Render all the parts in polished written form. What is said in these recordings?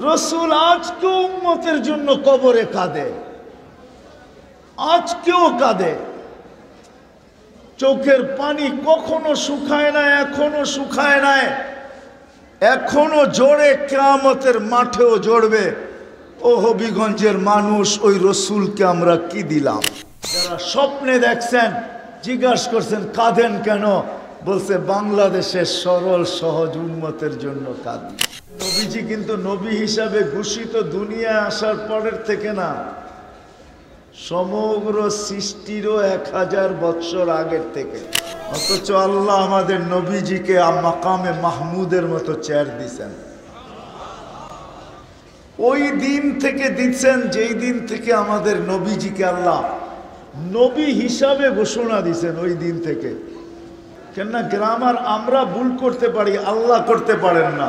রসুল আজকেও উম্মতের জন্য কবরে কাঁদে, আজকেও কাঁদে। চোখের পানি কখনো শুকায় না, এখনো শুকায় নাই, এখনো জোরে, কিয়ামতের মাঠেও জড়বে। ও হবিগঞ্জের মানুষ, ওই রসুলকে আমরা কি দিলাম? যারা স্বপ্নে দেখছেন, জিজ্ঞাসা করছেন কাঁদেন কেন, বলছে বাংলাদেশের সরল সহজ উম্মতের জন্য কাঁদি। নবীজি কিন্তু নবী হিসাবে ঘোষিত দুনিয়ায় আসার পরের থেকে না, সমগ্র সৃষ্টিরও 1000 বৎসর আগের থেকে। অথচ আল্লাহ আমাদের নবীজিকে মাকামে মাহমুদের মতো চেয়ার দিছেন। ওই দিন থেকে দিচ্ছেন যেই দিন থেকে আমাদের নবীজিকে আল্লাহ নবী হিসাবে ঘোষণা দিছেন, ওই দিন থেকে। কেননা গ্রামার আমরা ভুল করতে পারি, আল্লাহ করতে পারেন না।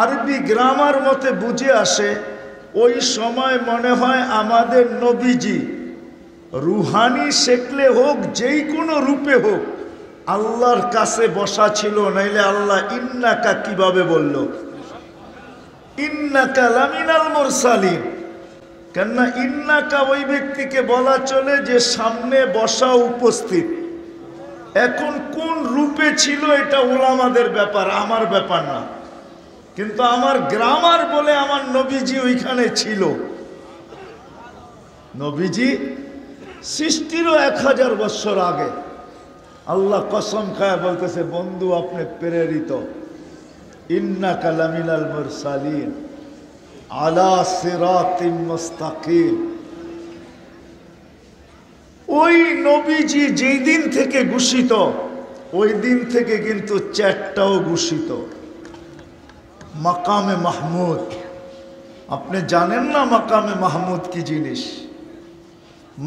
আরবি গ্রামার মতে বুঝে আসে, ওই সময় মনে হয় আমাদের নবীজি রুহানি শেকলে হোক, যেই কোনো রূপে হোক, আল্লাহর কাছে বসা ছিল। নাইলে আল্লাহ ইন্নাকা কিভাবে বলল, ইন্নাকা লামিনাল মুরসালিন। কেননা ইন্নাকা ওই ব্যক্তিকে বলা চলে যে সামনে বসা, উপস্থিত। এখন কোন রূপে ছিল এটা ওলামাদের ব্যাপার, আমার ব্যাপার না। কিন্তু আমার গ্রামার বলে আমার নবীজি ওইখানে ছিল। নবীজি সৃষ্টিরও 1000 বৎসর আগে। আল্লাহ কসম খায় বলতেছে, বন্ধু আপনি প্রেরিত, ইন্নাকা লামিনাল মুরসালিন আলা সিরাতিন মুস্তাকিম। ওই নবীজি যেই দিন থেকে ঘোষিত, ওই দিন থেকে কিন্তু চ্যাটটাও ঘোষিত, মাকামে মাহমুদ। আপনি জানেন না মাকামে মাহমুদ কি জিনিস?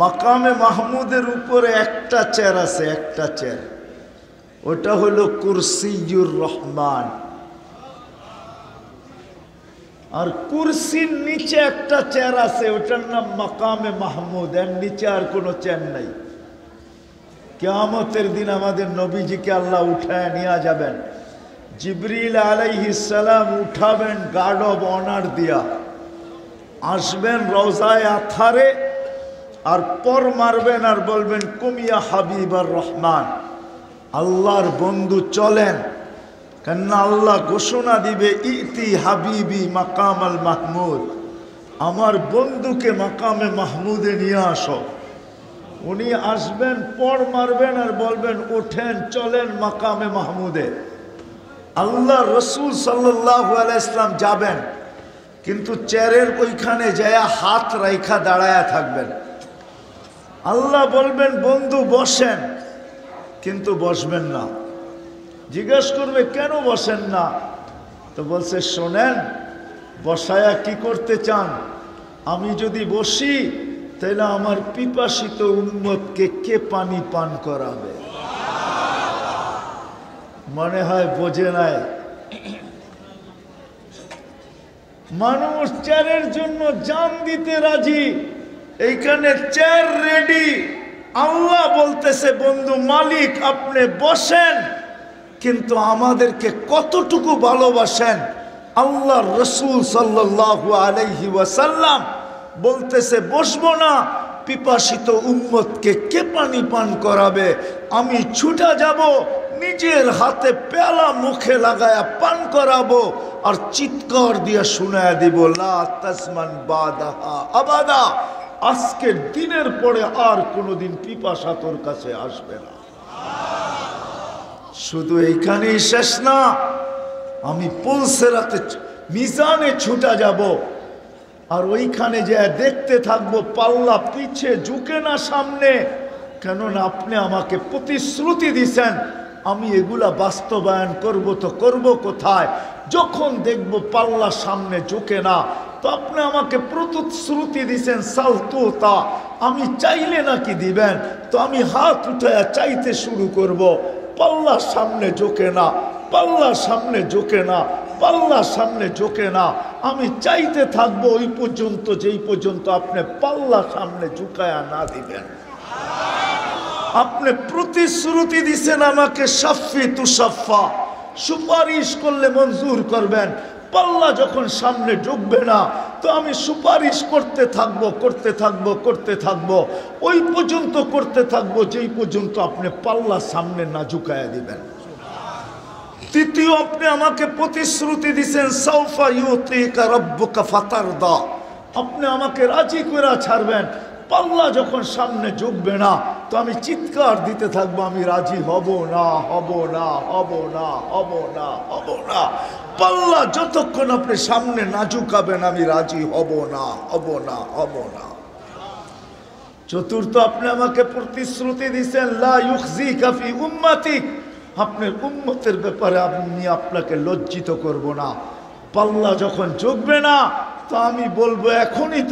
মাকামে মাহমুদের উপরে একটা চেয়ার আছে, একটা চেয়ার, ওটা হলো কুরসিয়ুর রহমান। আর কুরসির নিচে একটা চেয়ার আছে, ওটার নাম মাকামে মাহমুদ। এর নিচে আর কোনো চেয়ার নাই। কিয়ামতের দিন আমাদের নবীজিকে আল্লাহ উঠায় নিয়ে যাবেন। জিবরিল আলাইহিস সালাম উঠাবেন গার্ড অব অনার দিয়া, আসবেন রওজায়ে আথারে, আর পর মারবেন আর বলবেন কুমিয়া হাবিবার রহমান, আল্লাহর বন্ধু চলেন। কেননা আল্লাহ ঘোষণা দিবে, ইতি হাবিবি মাকাম আল মাহমুদ, আমার বন্ধুকে মাকামে মাহমুদে নিয়ে আসো। উনি আসবেন, পর মারবেন আর বলবেন ওঠেন, চলেন মাকামে মাহমুদে। আল্লাহ রসুল সাল্লাল্লাহু আলাইহি ওয়াসাল্লাম যাবেন, কিন্তু চেয়ারের ওইখানে যায় হাত রাইখা দাঁড়ায়া থাকবেন। আল্লাহ বলবেন বন্ধু বসেন, কিন্তু বসবেন না। জিজ্ঞেস করবে কেন বসেন না? তো বলছে শোনেন, বসায়া কি করতে চান? আমি যদি বসি তাহলে আমার পিপাসিত উম্মতকে কে পানি পান করাবে? মনে হয় বোঝে নাই। মানুষ চেয়ারের জন্য জান দিতে রাজি, এইখানে চেয়ার রেডি। আল্লাহ বলতেছে বন্ধু মালিক আপনি বসেন, কিন্তু আমাদেরকে কতটুকু ভালোবাসেন? আল্লাহ রসুল সাল্লাল্লাহু আলাইহি ওয়াসাল্লাম বলতেছে বসবো না, পিপাসিত উম্মতকে কে পানি পান করাবে? আমি ছুটা যাব, নিজের হাতে পেয়ালা মুখে লাগায়া পান করাবো, আর চিৎকার দিয়ে শুনায়া দিব লা তাসমান বাদাহা আবাদা, আজকের দিনের পরে আর কোনোদিন পিপাসা তোর কাছে আসবে না। শুধু এইখানেই শেষ না, আমি পুলসেরাতে মিজানে ছুটা যাব, আর ওইখানে যে দেখতে থাকবো পাল্লা পিছে ঝুঁকে না সামনে। কেননা আপনি আমাকে প্রতিশ্রুতি দিছেন, আমি এগুলা বাস্তবায়ন করব। তো করব কোথায়? যখন দেখব পাল্লা সামনে ঝুঁকে না, তো আপনি আমাকে প্রতিশ্রুতি দিছেন সালতুতা, আমি চাইলে নাকি দিবেন। তো আমি হাত উঠায়া চাইতে শুরু করব, পাল্লা সামনে ঝোঁকে না, পাল্লা সামনে ঝোঁকে না, পাল্লা সামনে ঝোঁকে না। আমি চাইতে থাকবো ওই পর্যন্ত, যেই পর্যন্ত আপনি পাল্লা সামনে ঝুঁকায়া না দিবেন। আপনি প্রতিশ্রুতি দিছেন আমাকে সাফি তুসাফা, সুপারিশ করলে মঞ্জুর করবেন। পাল্লা যখন সামনে ঢুকবে না তো আমি সুপারিশ করতে থাকবো ওই পর্যন্ত করতে থাকবো যেই পর্যন্ত আপনি পাল্লা সামনে না ঝুঁকায়া দিবেন। তৃতীয়, আপনি আমাকে প্রতিশ্রুতি দিয়েছেন সাউফা ইউতিকা রাব্বুকা ফাতারদা, আপনি আমাকে রাজি করে ছাড়বেন। পাল্লা যখন সামনে ঝুঁকবে না তো আমি চিৎকার দিতে থাকবো, আমি রাজি হব না। পাল্লা যতক্ষণ আপনি সামনে না ঝুঁকাবেন আমি রাজি হব না। চতুর্থ, আপনি আমাকে প্রতিশ্রুতি দিয়েছেন লা ইউখজিকা ফি উম্মাতিক, আপনার উম্মতের ব্যাপারে আমি আপনাকে লজ্জিত করব না। পাল্লা যখন ঝুঁকবে না তো আমি বলবো এখনই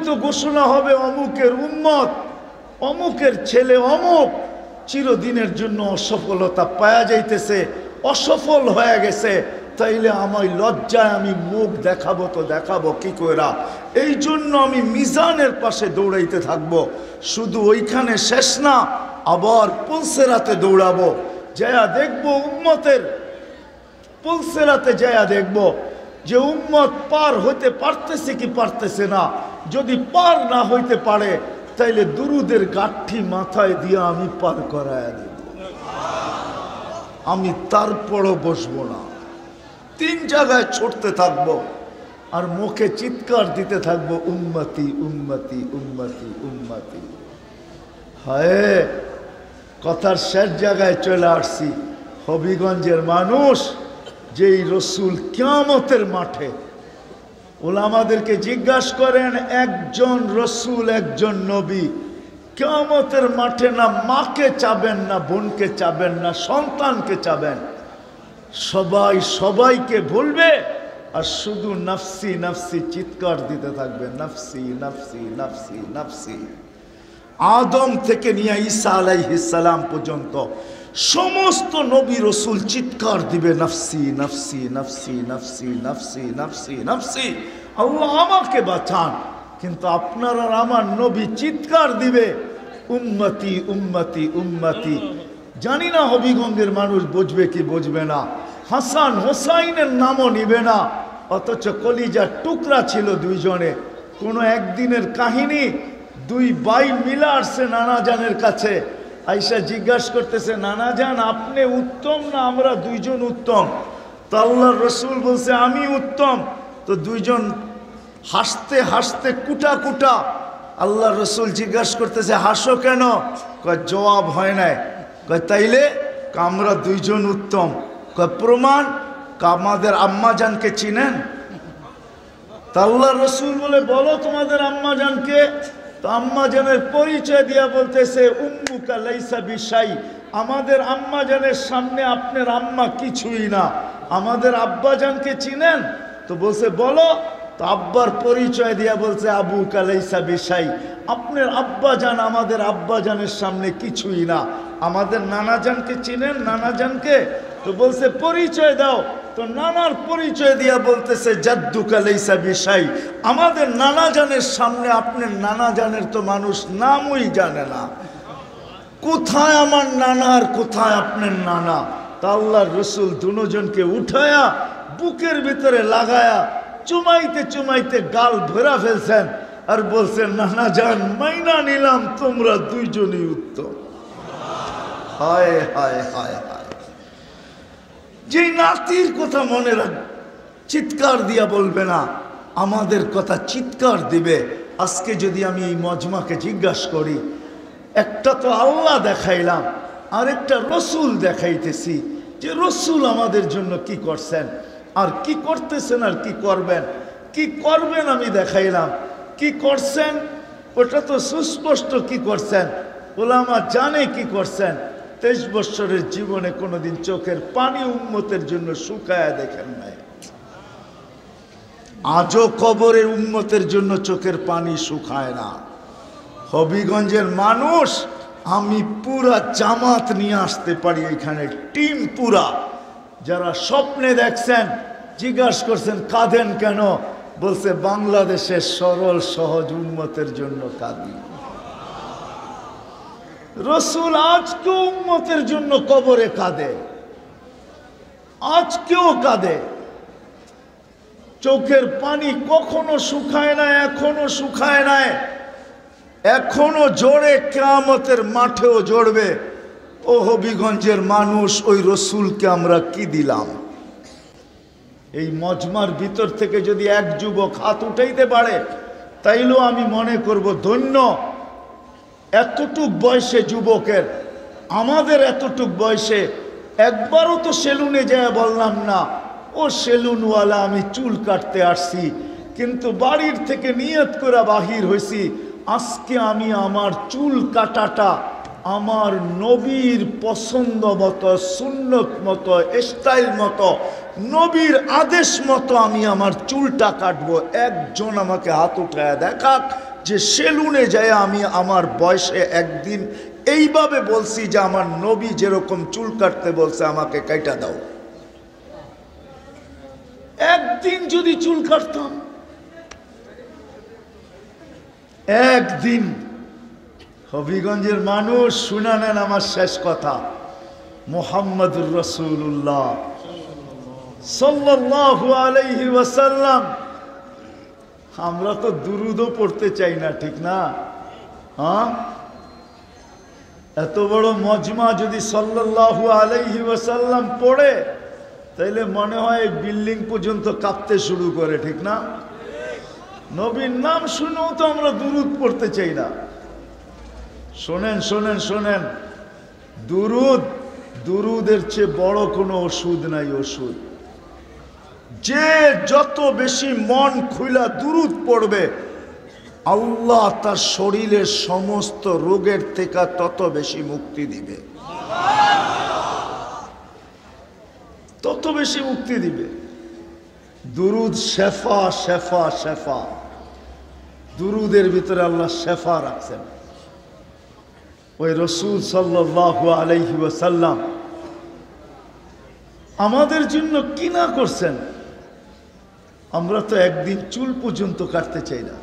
তো ঘোষণা হবে অমুকের উম্মত, অমুকের ছেলে অমুক চিরদিনের জন্য অসফলতা পাওয়া যাইতেছে, অসফল হয়ে গেছে, তাইলে আমার লজ্জায় আমি মুখ দেখাবো কি কইরা। এই জন্য আমি মিজানের পাশে দৌড়াইতে থাকবো। শুধু ওইখানে শেষ না, আবার পুলসেরাতে দৌড়াবো, যায়া দেখবো উম্মতের পুলসেরাতে যায়া দেখবো যে উম্মত পার হইতে পারতেছে কি পারতেছে না। যদি পার না হইতে পারে তাইলে দুরুদের গাঠি মাথায় দিয়ে আমি পার করায় দেব, আমি তারপরও বসবো না। 3 জায়গায় ছুটতে থাকবো আর মুখে চিৎকার দিতে থাকবো উম্মতি উম্মতি উম্মতি উম্মতি। হায়, কথার শেষ জায়গায় চলে আসছি। হবিগঞ্জের মানুষ যেই রসুল কিয়ামতের মাঠে, ওলামাদেরকে জিজ্ঞাসা করেন একজন রসুল একজন নবী কিয়ামতের মাঠে না মাকে চাবেন, না বোনকে চাবেন, না সন্তানকে চাবেন, সবাইকে ভুলবে আর শুধু নাফসি নাফসি চিৎকার দিতে থাকবে, নাফসি নাফসি নাফসি নাফসি। আদম থেকে নিয়ে ঈসা আলাইহিস সালাম পর্যন্ত সমস্ত নবী রসুল চিৎকার দিবে নাফসি নাফসি নাফসি নাফসি নাফসি নাফসি নাফসি, আল্লাহ আমাকে বাঁচান। কিন্তু আপনার আর আমার নবী চিৎকার দিবে উম্মতি উম্মতি উম্মতি। জানি না হবিগঞ্জের মানুষ বুঝবে কি বুঝবে না, হাসান হোসাইনের নামও নিবে না, অথচ কলিজার টুকরা ছিল দুইজনে। কোনো একদিনের কাহিনী, 2 ভাই মিলে আসছে নানা জানের কাছে, আইসা জিজ্ঞাসা করতেছে নানা জান আপনি উত্তম না আমরা দুইজন উত্তম? তো আল্লাহর রসুল বলছে আমি উত্তম। তো দুইজন হাসতে হাসতে কুটা। আল্লাহর রসুল জিজ্ঞাসা করতেছে হাসো কেন? কয় জবাব হয় নাই। কয় তাইলে? আমরা দুইজন উত্তম। কয় প্রমাণ? আমাদের আম্মা জানকে চিনেন? তা আল্লাহর রসুল বলে বলো তোমাদের আম্মা জানকে। তো আম্মা জানের পরিচয় দিয়া বলতেছে উম্মুকা লাইসা বিশাই, আমাদের আম্মা জানের সামনে আপনার আম্মা কিছুই না। আমাদের আব্বা জানকে চিনেন? তো বলছে বলো। তো আব্বার পরিচয় দিয়া বলছে আবুকা লাইসা বিশাই, আপনার আব্বা জান আমাদের আব্বা জানের সামনে কিছুই না। আমাদের নানা জানকে চিনেন? নানা জানকে? তো বলছে পরিচয় দাও। তো নানার পরিচয় দিয়া বলতেছে জাদ্দুকা লাইসা বিশাই, আমাদের নানা জানের সামনে আপনার নানা জানের তো মানুষ নামই জানে না। কোথায় আমার নানা আর কোথায় আপনার নানা? তা আল্লাহর রসুল দুজনকে উঠায়া বুকের ভিতরে লাগায়া চুমাইতে গাল ভরা ফেলছেন আর বলছেন নানা জান মাইনা নিলাম তোমরা দুইজনই উত্তম। হায় হায় হায় হায়, যে নাতির কথা মনে রাখ, চিৎকার দিয়া বলবে না, আমাদের কথা চিৎকার দিবে। আজকে যদি আমি এই মজমাকে জিজ্ঞাসা করি, একটা তো আল্লাহ দেখাইলাম, আরেকটা রসুল দেখাইতেছি, যে রসুল আমাদের জন্য কি করছেন আর কি করতেছেন আর কি করবেন আমি দেখাইলাম। কি করছেন ওটা তো সুস্পষ্ট, কি করছেন ওলামা জানে কি করছেন। 23 বছরের জীবনে কোনোদিন চোখের পানি উম্মতের জন্য শুকায়া দেখেন নাই। আজও কবরের উম্মতের জন্য চোখের পানি শুকায় না। হবিগঞ্জের মানুষ আমি পুরা জামাত নিয়ে আসতে পারি, এখানে টিম পুরা। যারা স্বপ্নে দেখছেন জিজ্ঞাসা করছেন কাঁদেন কেন? বলছে বাংলাদেশের সরল সহজ উম্মতের জন্য কাঁদি। রসুল আজকে উম্মতের জন্য কবরে কাঁদে। আজকেও কাঁদে। চোখের পানি কখনো শুকায় না, এখনো শুকায় নাই, এখনো জোরে, কিয়ামতের মাঠেও জড়বে। ও হবিগঞ্জের মানুষ, ওই রসুলকে আমরা কি দিলাম? এই মজমার ভিতর থেকে যদি এক যুবক হাত উঠাইতে পারে, তাইলেও আমি মনে করব ধন্য। এতটুক বয়সে যুবকের, আমাদের এতটুক বয়সে একবারও তো সেলুনে যায় বললাম না, ও সেলুনওয়ালা আমি চুল কাটতে আসছি, কিন্তু বাড়ির থেকে নিয়ত করে বাহির হয়েছি, আজকে আমি আমার চুল কাটাটা আমার নবীর পছন্দ মতো, সুন্নত মতো, স্টাইল মতো, নবীর আদেশ মতো আমি আমার চুলটা কাটবো। একজন আমাকে হাত উঠায় দেখাক যে সেলুনে যায় আমি আমার বয়সে একদিন এইভাবে বলছি যে আমার নবী যেরকম চুল কাটতে বলছে আমাকে কাইটা দাও। একদিন যদি চুল কাটতাম, একদিন। হবিগঞ্জের মানুষ শুনে নেন আমার শেষ কথা, মুহাম্মদুর রাসূলুল্লাহ সাল্লাল্লাহু আলাইহি ওয়াসাল্লাম। আমরা তো দুরুদও পড়তে চাই না, ঠিক না? হ্যাঁ, এত বড় মজমা যদি সাল্লাল্লাহু আলাইহি ওয়াসাল্লাম পড়ে, তাইলে মনে হয় বিল্ডিং পর্যন্ত কাঁপতে শুরু করে, ঠিক না? নবীর নাম শুনেও তো আমরা দুরুদ পড়তে চাই না। শোনেন শোনেন শোনেন, দুরুদের চেয়ে বড় কোনো ওষুধ নাই। ওষুধ যে যত বেশি মন খুইলা দুরুদ পড়বে, আল্লাহ তার শরীরের সমস্ত রোগের থেকে তত বেশি মুক্তি দিবে, তত বেশি মুক্তি দিবে। দুরুদ শেফা, শেফা, শেফা। দুরুদের ভিতরে আল্লাহ শেফা রাখছেন। ওই রসুল সাল্লাল্লাহু আলাইহি ওয়াসাল্লাম আমাদের জন্য কি না করছেন। আমরা তো একদিন চুল পর্যন্ত কাটতে চাই না,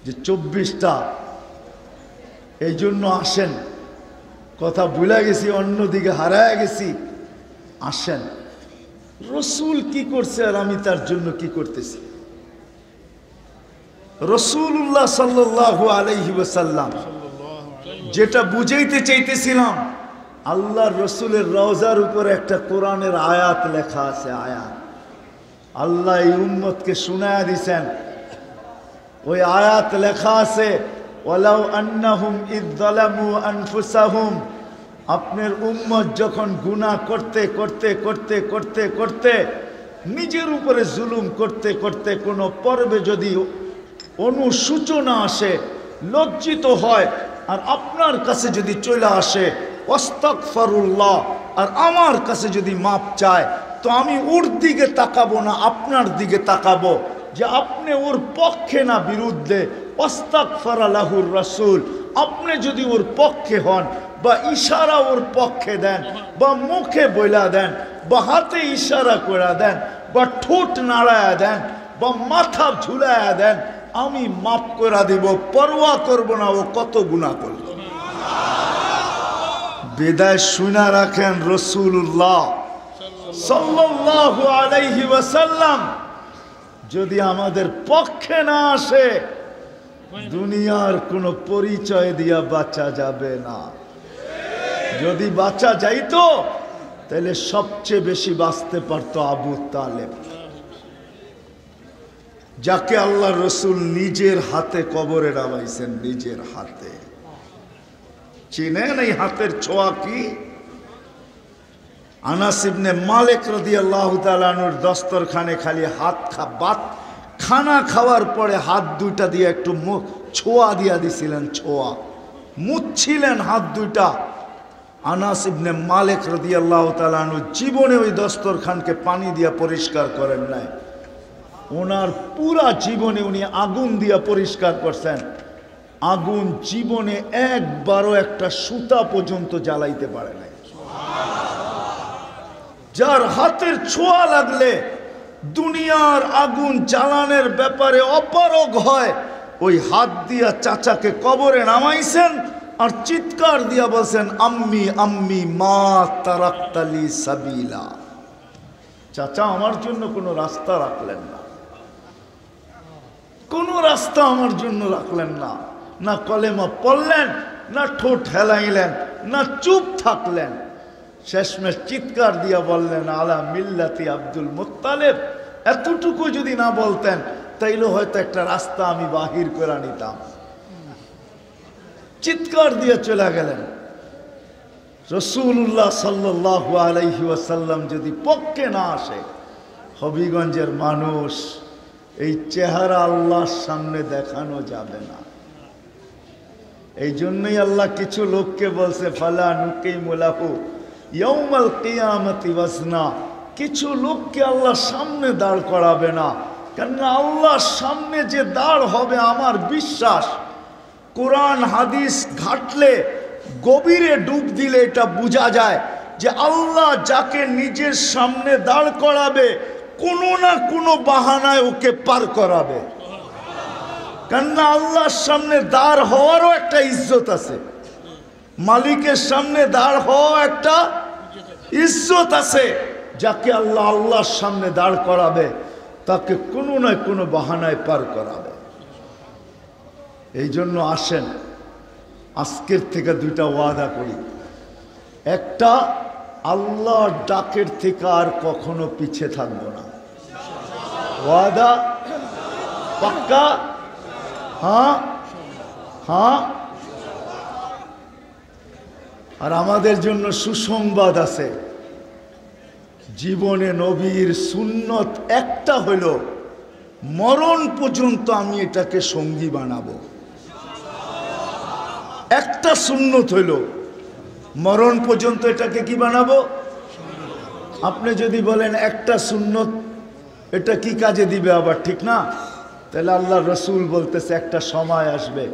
যে 24টা। এই জন্য আসেন, কথা ভুলে গেছি, অন্যদিকে হারায় গেছি। আসেন, রসুল কি করছে আর আমি তার জন্য কি করতেছি। রাসূলুল্লাহ সাল্লাল্লাহু আলাইহি ওয়াসাল্লাম যেটা বুঝাইতে চাইতেছিলাম, আল্লাহর রসুলের রওজার উপরে একটা কোরআনের আয়াত লেখা আছে। আয়াত আল্লাহ এই উম্মতকে শুনায়া দিছেন। ওই আয়াত লেখা আছে, ওয়ালাউ আন্নাহুম ইয যালামু আনফুসাহুম। আপনার উম্মত যখন গুনাহ করতে করতে করতে করতে করতে নিজের উপরে জুলুম করতে করতে কোনো পর্বে যদি অনুসূচনা আসে, লজ্জিত হয়, আর আপনার কাছে যদি চলে আসে আস্তাগফিরুল্লাহ, আর আমার কাছে যদি মাপ চায়, তো আমি ওর দিকে তাকাবো না, আপনার দিকে তাকাবো, যে আপনি ওর পক্ষে না বিরুদ্ধে। আস্তাগফারা লাহুর রাসূল, আপনি যদি ওর পক্ষে হন, বা ইশারা ওর পক্ষে দেন, বা মুখে বইলা দেন, বা হাতে ইশারা করে দেন, বা ঠোঁট নাড়ায়া দেন, বা মাথা ঝুলায়া দেন, আমি মাফ করে দিব, পরোয়া করব না ও কত গুনাহ করল। বিদায় শুনা রাখেন, রাসূলুল্লাহ সাল্লাল্লাহু আলাইহি ওয়াসাল্লাম যদি আমাদের পক্ষে না আসে, দুনিয়ার কোনো পরিচয় দিয়া বাঁচা যাবে না। যদি বাঁচা যাইতো, তাহলে সবচেয়ে বেশি বাঁচতে পারত আবু তালেব, যাকে আল্লাহ রসুল নিজের হাতে কবরে নামাইছেন। নিজের হাতে। চিনেন এই হাতের ছোঁয়া কি? আনাস ইবনে মালিক রাদিয়াল্লাহু তাআলা আনহুর দস্তরখানে খালি খানা খাওয়ার পরে হাত দুইটা দিয়ে একটু মুখ ছোঁয়া দিয়া দিছিলেন। ছোঁয়া মুছছিলেন হাত দুইটা। আনাস ইবনে মালিক রাদিয়াল্লাহু তাআলা আনহু জীবনে ওই দস্তরখানকে পানি দিয়া পরিষ্কার করেন নাই। ওনার পুরা জীবনে উনি আগুন দিয়া পরিষ্কার করছেন। আগুন জীবনে একবারও একটা সুতা পর্যন্ত জ্বালাইতে পারে নাই। যার হাতের ছোঁয়া লাগলে দুনিয়ার আগুন জ্বালানের ব্যাপারে অপারগ হয়, ওই হাত দিয়া চাচাকে কবরে নামাইছেন, আর চিৎকার দিয়া বলছেন আম্মি আম্মি মা তারাক্তালি সাবিলা, চাচা আমার জন্য কোনো রাস্তা রাখলেন না, কোনো রাস্তা আমার জন্য রাখলেন না, না কলেমা পড়লেন, না ঠোঁট হেলাইলেন, না চুপ থাকলেন। শেষমেশ চিৎকার দিয়া বললেন আলা মিল্লাতি আব্দুল মুত্তালিব। এতটুকু যদি না বলতেন তাইলে হয়তো একটা রাস্তা আমি বাহির করে নিতাম। চিৎকার দিয়ে চলে গেলেন। রাসূলুল্লাহ সাল্লাল্লাহু আলাইহি ওয়াসাল্লাম যদি পক্ষে না আসে, হবিগঞ্জের মানুষ এই চেহারা আল্লাহর সামনে দেখানো যাবে না। এই জন্যই আল্লাহ কিছু লোককে বলছে ফালা নুকিমু লাহু ইয়াউমাল কিয়ামাতি ওয়াজনা, কিছু লোককে আল্লাহ সামনে দাঁড় করাবে না। কেননা আল্লাহর সামনে যে দাঁড় হবে, আমার বিশ্বাস কোরআন হাদিস ঘাটলে গভীরে ডুব দিলে এটা বোঝা যায় যে আল্লাহ যাকে নিজের সামনে দাঁড় করাবে কোনো না কোনো বাহানায় ওকে পার করাবে। কেননা আল্লাহর সামনে দাঁড় হওয়ারও একটা ইজ্জত আছে, মালিকের সামনে দাঁড় হওয়া একটা ইজ্জত আছে। যাকে আল্লাহ আল্লাহর সামনে দাঁড় করাবে তাকে কোনো না কোনো বাহানায় পার করাবে। এই জন্য আসেন আজকের থেকে দুইটা ওয়াদা করি। একটা, আল্লাহর ডাকের থেকে আর কখনো পিছে থাকবো না। ওয়াদা পাক্কা? হ্যাঁ হ্যাঁ। আর আমাদের জন্য সুসংবাদ আছে, জীবনে নবীর সুন্নত একটা হইল, মরণ পর্যন্ত আমি এটাকে সঙ্গী বানাবো। একটা সুন্নত হইল, মরণ পর্যন্ত এটাকে কি বানাবো? আপনি যদি বলেন একটা সুন্নত, এটা কি কাজে দিবে আবার, ঠিক না? তাহলে আল্লাহ রসুল বলতেছে একটা সময় আসবে,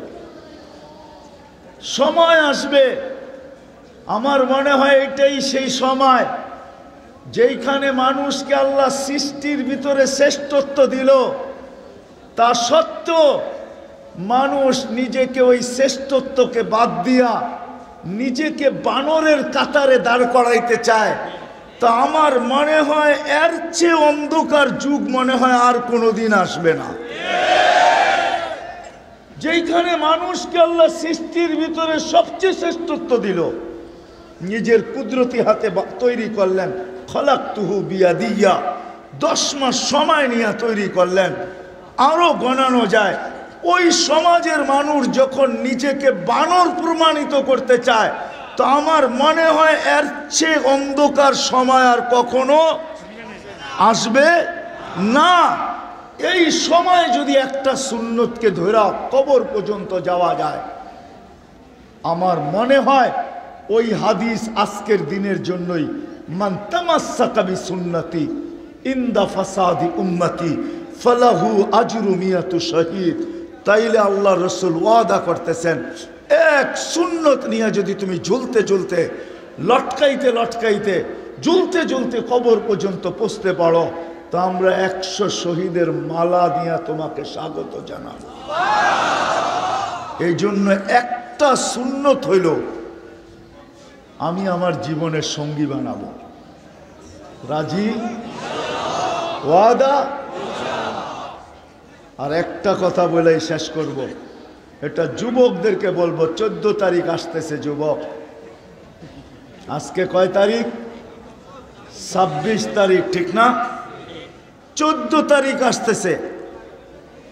সময় আসবে, আমার মনে হয় এটাই সেই সময় যেইখানে মানুষকে আল্লাহ সৃষ্টির ভিতরে শ্রেষ্ঠত্ব দিল, তা সত্ত্বেও মানুষ নিজেকে ওই শ্রেষ্ঠত্বকে বাদ দিয়া নিজেকে বানরের কাতারে দাঁড় করাইতে চায়। তা আমার মনে হয় এর চেয়ে অন্ধকার যুগ মনে হয় আর কোনোদিন আসবে না। যেইখানে মানুষকে আল্লাহ সৃষ্টির ভিতরে সবচেয়ে শ্রেষ্ঠত্ব দিল, নিজের কুদরতি হাতে তৈরি করলেন, খলাকতুহু বিয়াদিয়া, 10 মাস সময় নিয়ে তৈরি করলেন, আরো গণানো যায়। ওই সমাজের মানুষ যখন নিজেকে বানর প্রমাণিত করতে চায়, তো আমার মনে হয় এর চেয়ে অন্ধকার সময় আর কখনো আসবে না। এই সময় যদি একটা সুন্নতকে ধরা কবর পর্যন্ত যাওয়া যায়, আমার মনে হয় ওই হাদিস আজকের দিনের জন্যই, মান তামাসসাকা বিসুন্নতি ইনদা ফাসাদি উম্মতি ফালাহু আজরু মিয়াতু শহীদ। তাইলে আল্লাহ রসুল ওয়াদা করতেছেন, এক সুন্নত নিয়ে যদি তুমি ঝুলতে ঝুলতে, লটকাইতে লটকাইতে, ঝুলতে ঝুলতে কবর পর্যন্ত পৌঁছতে পারো, তো আমরা 100 শহীদের মালা দিয়ে তোমাকে স্বাগত জানাবো। এই জন্য একটা সুন্নত হইল আমি আমার জীবনের সঙ্গী বানাবো। রাজি? ওয়াদা? আর একটা কথা বলেই শেষ করব, এটা যুবকদেরকে বলবো। 14 তারিখ আসতেছে যুবক, আজকে কয় তারিখ? 26 তারিখ, ঠিক না? 14 তারিখ আসতেছে।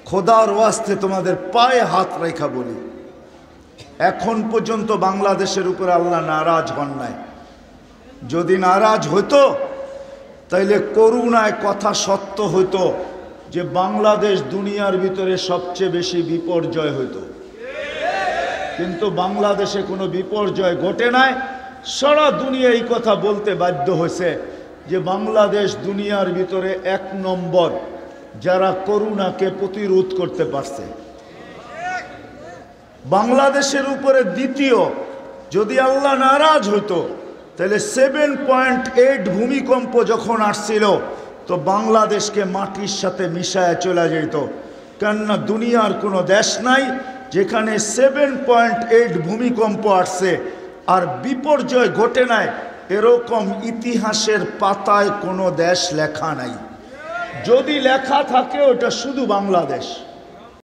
খোদার ওয়াস্তে তোমাদের পায়ে হাত রেখা বলি, এখন পর্যন্ত বাংলাদেশের উপরে আল্লাহ নারাজ হন নাই। যদি নারাজ হইতো তাইলে করুণায় কথা সত্য হইতো যে বাংলাদেশ দুনিয়ার ভিতরে সবচেয়ে বেশি বিপর্যয় হইতো, কিন্তু বাংলাদেশে কোনো বিপর্যয় ঘটে নাই। সারা দুনিয়া এই কথা বলতে বাধ্য হয়েছে যে বাংলাদেশ দুনিয়ার ভিতরে 1 নম্বর যারা করুণাকে প্রতিরোধ করতে পারছে। বাংলাদেশের উপরে দ্বিতীয়। যদি আল্লাহ নারাজ হইতো তাহলে 7.8 ভূমিকম্প যখন আসছিল তো বাংলাদেশকে মাটির সাথে মিশায় চলে যেত। কেননা দুনিয়ার কোনো দেশ নাই যেখানে 7.8 ভূমিকম্প আসছে আর বিপর্যয় ঘটে নাই, এরকম ইতিহাসের পাতায় কোনো দেশ লেখা নাই। যদি লেখা থাকে ওটা শুধু বাংলাদেশ।